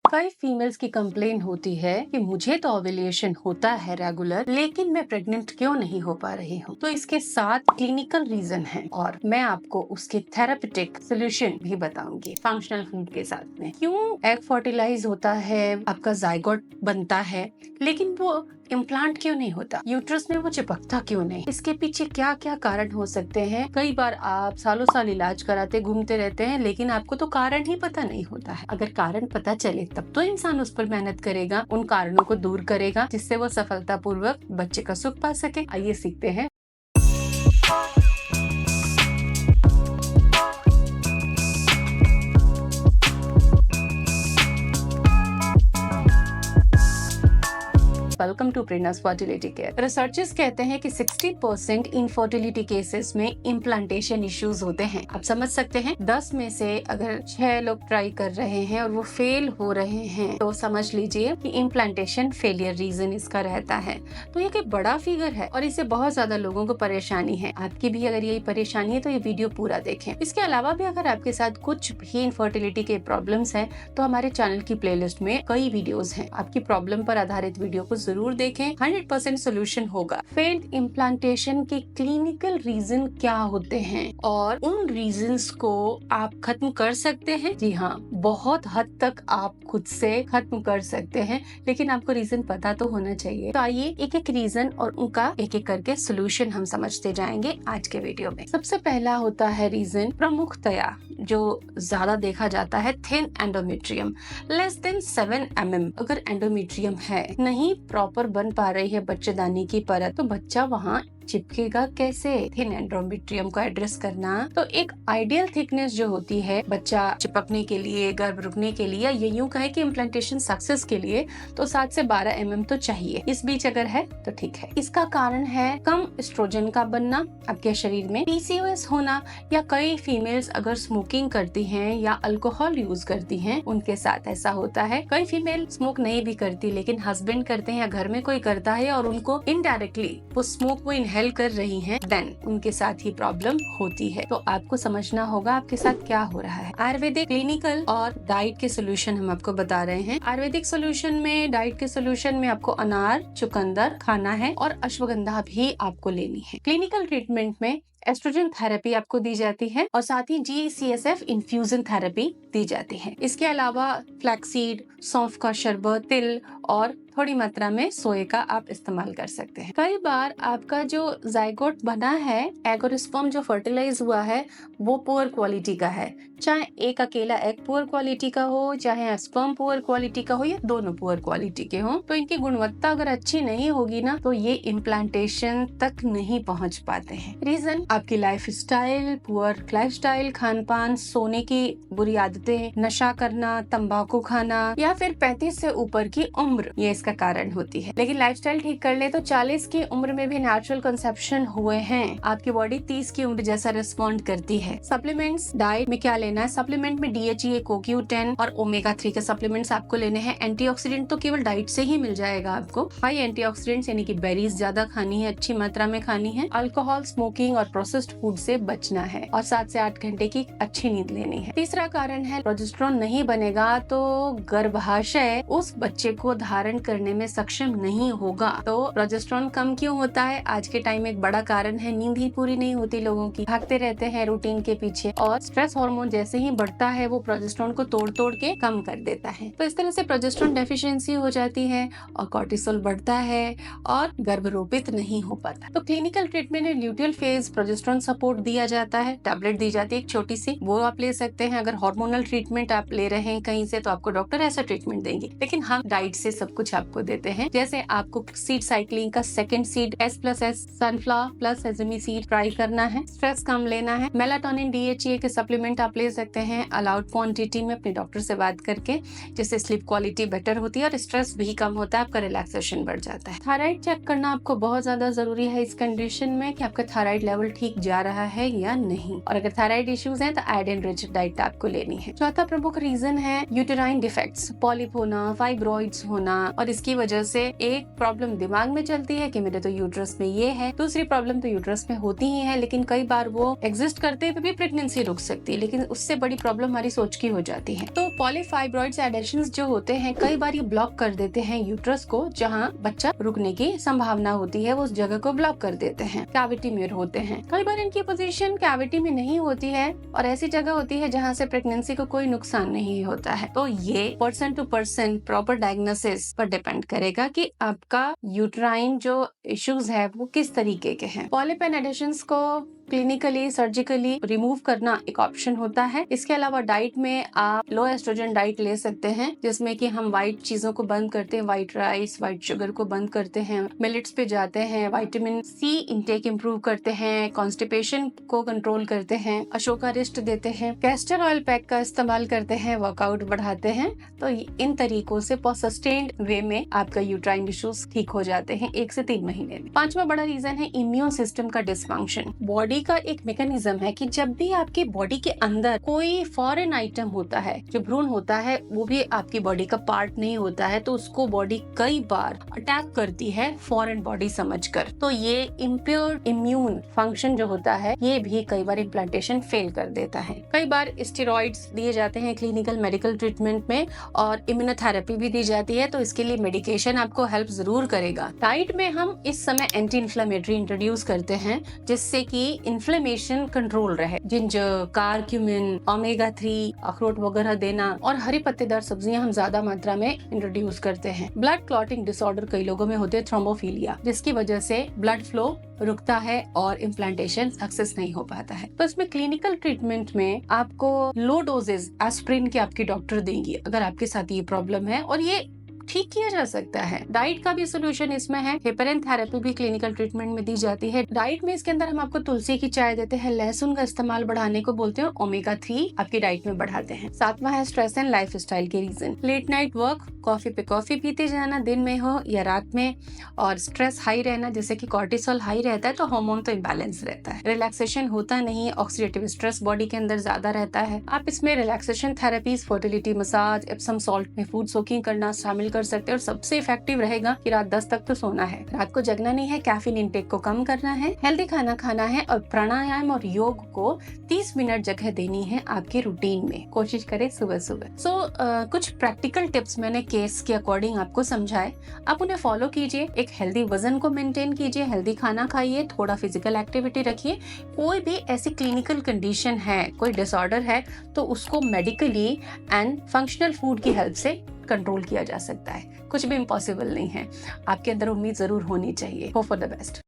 कई फीमेल्स की कंप्लेन होती है कि मुझे तो ओव्यूलेशन होता है रेगुलर, लेकिन मैं प्रेग्नेंट क्यों नहीं हो पा रही हूँ। तो इसके 7 क्लिनिकल रीजन हैं और मैं आपको उसके थेरापेटिक सोल्यूशन भी बताऊंगी फंक्शनल फूड के साथ में। क्यों एग फर्टिलाइज होता है, आपका जाइगोट बनता है, लेकिन वो इम्प्लांट क्यों नहीं होता, यूट्रस में वो चिपकता क्यों नहीं, इसके पीछे क्या क्या कारण हो सकते हैं। कई बार आप सालों साल इलाज कराते घूमते रहते हैं, लेकिन आपको तो कारण ही पता नहीं होता है। अगर कारण पता चले तब तो इंसान उस पर मेहनत करेगा, उन कारणों को दूर करेगा, जिससे वो सफलतापूर्वक बच्चे का सुख पा सके। आइए सीखते हैं। Welcome to Prerna's fertility care. Researchers कहते हैं कि 60% इनफर्टिलिटी केसेस में इम्प्लांटेशन इश्यूज होते हैं। आप समझ सकते हैं, 10 में से अगर 6 लोग ट्राई कर रहे हैं और वो फेल हो रहे हैं, तो समझ लीजिए कि इम्प्लांटेशन फेलियर रीजन इसका रहता है। तो ये एक बड़ा फिगर है और इससे बहुत ज्यादा लोगों को परेशानी है। आपकी भी अगर यही परेशानी है तो ये वीडियो पूरा देखें। इसके अलावा भी अगर आपके साथ कुछ भी इनफर्टिलिटी के प्रॉब्लम्स हैं, तो हमारे चैनल की प्लेलिस्ट में कई वीडियोस हैं। आपकी प्रॉब्लम पर आधारित वीडियो को जरूर देखें, 100% सोल्यूशन होगा। फेल्ड इम्प्लांटेशन के क्लिनिकल रीजन क्या होते हैं और उन रीजंस को आप खत्म कर सकते हैं? जी हाँ, बहुत हद तक आप खुद से खत्म कर सकते हैं, लेकिन आपको रीजन पता तो होना चाहिए। तो आइए एक एक रीजन और उनका एक एक करके सोल्यूशन हम समझते जाएंगे आज के वीडियो में। सबसे पहला होता है रीजन प्रमुखतया जो ज्यादा देखा जाता है, thin endometrium, less than 7 mm। अगर एंडोमेट्रियम है, नहीं प्रॉपर बन पा रही है बच्चेदानी की परत, तो बच्चा वहाँ चिपकेगा कैसे? थिन एंडोमेट्रियम को एड्रेस करना। तो एक आइडियल थिकनेस जो होती है बच्चा चिपकने के लिए, गर्भ रुकने के लिए, ये यूं कहे कि इम्प्लांटेशन सक्सेस के लिए, तो 7 से 12 mm तो चाहिए। इस बीच अगर है तो ठीक है। इसका कारण है कम एस्ट्रोजन का बनना आपके शरीर में, PCOS होना, या कई फीमेल्स अगर स्मोकिंग करती हैं या अल्कोहल यूज करती हैं, उनके साथ ऐसा होता है। कई फीमेल स्मोक नहीं भी करती, लेकिन हस्बैंड करते हैं या घर में कोई करता है और उनको इनडायरेक्टली वो स्मोक को इनहेल कर रही हैं, देन उनके साथ ही प्रॉब्लम होती है। तो आपको समझना होगा आपके साथ क्या हो रहा है। आयुर्वेदिक, क्लिनिकल और डाइट के सोल्यूशन हम आपको बता रहे हैं। आयुर्वेदिक सोल्यूशन में, डाइट के सोल्यूशन में आपको अनार, चुकंदर खाना है और अश्वगंधा भी आपको लेनी है। क्लिनिकल ट्रीटमेंट में एस्ट्रोजन थेरेपी आपको दी जाती है और साथ ही GCSF इन्फ्यूजन थेरेपी दी जाती है। इसके अलावा फ्लैक्सीड, सौंफ का शरबत, तिल और थोड़ी मात्रा में सोए का आप इस्तेमाल कर सकते हैं। कई बार आपका जो जाइगोट बना है, एग और स्पर्म जो फर्टिलाइज हुआ है, वो पुअर क्वालिटी का है। चाहे एक अकेला एग पुअर क्वालिटी का हो, चाहे स्पर्म पुअर क्वालिटी का हो, या दोनों पुअर क्वालिटी के हो, तो इनकी गुणवत्ता अगर अच्छी नहीं होगी ना, तो ये इम्प्लांटेशन तक नहीं पहुंच पाते हैं। रीजन आपकी life style, poor life style, Khan पान, सोने की बुरी आदतें, नशा करना, तंबाकू खाना, या फिर 35 से ऊपर की उम्र, ये इसका कारण होती है। लेकिन लाइफस्टाइल ठीक कर ले तो 40 की उम्र में भी नेचुरल कंसेप्शन हुए हैं। आपकी बॉडी 30 की उम्र जैसा रिस्पॉन्ड करती है। सप्लीमेंट्स, डाइट में क्या लेना है? सप्लीमेंट में DHEA, CoQ10 और ओमेगा 3 के सप्लीमेंट्स आपको लेने हैं। एंटीऑक्सीडेंट तो केवल डाइट से ही मिल जाएगा आपको। हाई एंटीऑक्सीडेंट्स यानी कि बेरीज ज्यादा खानी है, अच्छी मात्रा में खानी है। अल्कोहल, स्मोकिंग और प्रोसेस्ड फूड से बचना है और 7 से 8 घंटे की अच्छी नींद लेनी है। तीसरा कारण है प्रोजेस्टेरोन नहीं बनेगा तो गर्भाशय उस बच्चे को धारण करने में सक्षम नहीं होगा। तो प्रोजेस्टेरोन कम क्यों होता है? आज के टाइम में एक बड़ा कारण है नींद ही पूरी नहीं होती लोगों की, भागते रहते हैं रूटीन के पीछे, और स्ट्रेस हार्मोन जैसे ही बढ़ता है वो प्रोजेस्टेरोन को तोड़ तोड़ के कम कर देता है। तो इस तरह से प्रोजेस्टेरोन डेफिशिएंसी हो जाती है और कॉर्टिसोल बढ़ता है और गर्भरोपित नहीं हो पाता। तो क्लिनिकल ट्रीटमेंट में ल्यूटियल फेज प्रोजेस्टेरोन सपोर्ट दिया जाता है, टैबलेट दी जाती है एक छोटी सी, वो आप ले सकते हैं। अगर हार्मोनल ट्रीटमेंट आप ले रहे हैं कहीं से, तो आपको डॉक्टर ऐसा ट्रीटमेंट देंगे, लेकिन हम डाइट से सब कुछ आपको देते हैं। जैसे आपको सीड साइक्लिंग का second seed S+S, sunflower plus sesame seed try करना है। स्ट्रेस कम लेना है। मेलाटोनिन, DHEA के सप्लीमेंट आप ले सकते हैं अलाउड क्वांटिटी में अपने डॉक्टर से बात करके, जिससे स्लीप क्वालिटी बेटर होती है और स्ट्रेस भी कम होता है, आपका रिलैक्सेशन बढ़ जाता है। थायराइड चेक करना आपको बहुत ज्यादा जरूरी है इस कंडीशन में कि आपका थायराइड लेवल ठीक जा रहा है या नहीं। और अगर थायराइड इश्यूज हैं तो आयोडीन रिच डाइट आपको लेनी है। चौथा प्रमुख रीजन है यूटेराइन डिफेक्ट्स, पॉलिप होना, फाइब्रॉइड्स होना, और इसकी वजह से एक प्रॉब्लम दिमाग में चलती है कि मेरे तो यूट्रस में ये है, दूसरी प्रॉब्लम तो यूट्रस में होती ही है, लेकिन कई बार वो एग्जिस्ट करते हुए भी प्रेगनेंसी रुक सकती है, लेकिन उससे बड़ी प्रॉब्लम हमारी सोच की हो जाती है। तो पॉलीफाइब्रॉइड्स एडेशंस जो होते हैं कई बार ये ब्लॉक कर देते हैं यूट्रस को, जहाँ बच्चा रुकने की संभावना होती है वो उस जगह को ब्लॉक कर देते हैं, कैविटी में होते हैं। कई बार इनकी पोजीशन कैविटी में नहीं होती है और ऐसी जगह होती है जहाँ से प्रेगनेंसी को कोई नुकसान नहीं होता है। तो ये person to person proper diagnosis पर डिपेंड करेगा कि आपका यूट्राइन जो इश्यूज है वो किस तरीके के हैं। पॉलिप एंड एडिशंस को क्लिनिकली सर्जिकली रिमूव करना एक ऑप्शन होता है। इसके अलावा डाइट में आप लो एस्ट्रोजन डाइट ले सकते हैं, जिसमें कि हम व्हाइट चीजों को बंद करते हैं, व्हाइट राइस, व्हाइट शुगर को बंद करते हैं, मिलेट्स पे जाते हैं, विटामिन सी इंटेक इंप्रूव करते हैं, कॉन्स्टिपेशन को कंट्रोल करते हैं, अशोका रिस्ट देते हैं, कैस्टर ऑयल पैक का इस्तेमाल करते हैं, वर्कआउट बढ़ाते हैं। तो इन तरीकों से सस्टेन्ड वे में आपका यूट्राइन इश्यूज ठीक हो जाते हैं 1 से 3 महीने में। 5वां बड़ा रीजन है इम्यून सिस्टम का डिसफंक्शन। बॉडी का एक मैकेनिज्म है कि जब भी आपकी बॉडी के अंदर कोई फॉरेन आइटम होता है, जो भ्रूण होता है वो भी आपकी बॉडी का पार्ट नहीं होता है, तो उसको बॉडी कई बार अटैक करती है फॉरेन बॉडी समझकर। तो ये इम्प्योर इम्यून फंक्शन जो होता है ये भी कई बार इम्प्लांटेशन फेल कर देता है। कई बार स्टेरॉइड्स दिए जाते हैं क्लिनिकल मेडिकल ट्रीटमेंट में और इम्यूनोथेरेपी भी दी जाती है, तो इसके लिए मेडिकेशन आपको हेल्प जरूर करेगा। डाइट में हम इस समय एंटी इन्फ्लेमेटरी इंट्रोड्यूस करते हैं जिससे कि इन्फ्लेमेशन कंट्रोल रहे। जिंजर, कारक्यूमिन, ओमेगा 3, अखरोट वगैरह देना और हरी पत्तेदार सब्जियां हम ज्यादा मात्रा में इंट्रोड्यूस करते हैं। ब्लड क्लॉटिंग डिसऑर्डर कई लोगों में होते हैं, थ्रोम्बोफिलिया, जिसकी वजह से ब्लड फ्लो रुकता है और इम्प्लांटेशन सक्सेस नहीं हो पाता है। तो इसमें क्लिनिकल ट्रीटमेंट में आपको लो डोजेज एस्पिरिन के आपकी डॉक्टर देंगी अगर आपके साथ ये प्रॉब्लम है, और ये ठीक किया जा सकता है। डाइट का भी सोल्यूशन इसमें है, हेपेरिन थेरेपी भी क्लिनिकल ट्रीटमेंट में दी जाती है। डाइट में इसके अंदर हम आपको तुलसी की चाय देते हैं, लहसुन का इस्तेमाल बढ़ाने को बोलते हैं, ओमेगा 3 आपकी डाइट में बढ़ाते हैं। 7वां है स्ट्रेस एंड लाइफ स्टाइल के reason. Late night work, coffee पे कॉफी पीते जाना दिन में हो या रात में, और स्ट्रेस हाई रहना जैसे कि कॉर्टिसोल हाई रहता है तो हार्मोन तो इम्बैलेंस रहता है। रिलैक्सेशन होता नहीं, ऑक्सीडेटिव स्ट्रेस बॉडी के अंदर ज्यादा रहता है। आप इसमें relaxation therapies, fertility massage, Epsom salt में फूड सोकिंग करना शामिल कर सकते हैं। और सबसे इफेक्टिव रहेगा कि रात 10 तक तो सोना है, रात को जगना नहीं है, कैफीन इंटेक को कम करना है, हेल्दी खाना खाना है और प्राणायाम और योग को 30 मिनट जगह देनी है आपके रूटीन में। कोशिश करें सुबह सुबह। कुछ प्रैक्टिकल टिप्स मैंने केस के अकॉर्डिंग आपको समझाए, आप उन्हें फॉलो कीजिए। एक हेल्दी वजन को मेंटेन कीजिए, हेल्दी खाना खाइए, थोड़ा फिजिकल एक्टिविटी रखिए। कोई भी ऐसी क्लिनिकल कंडीशन है, कोई डिसऑर्डर है, तो उसको मेडिकली एंड फंक्शनल फूड की हेल्प से कंट्रोल किया जा सकता है। कुछ भी इम्पॉसिबल नहीं है, आपके अंदर उम्मीद जरूर होनी चाहिए। Hope for the best.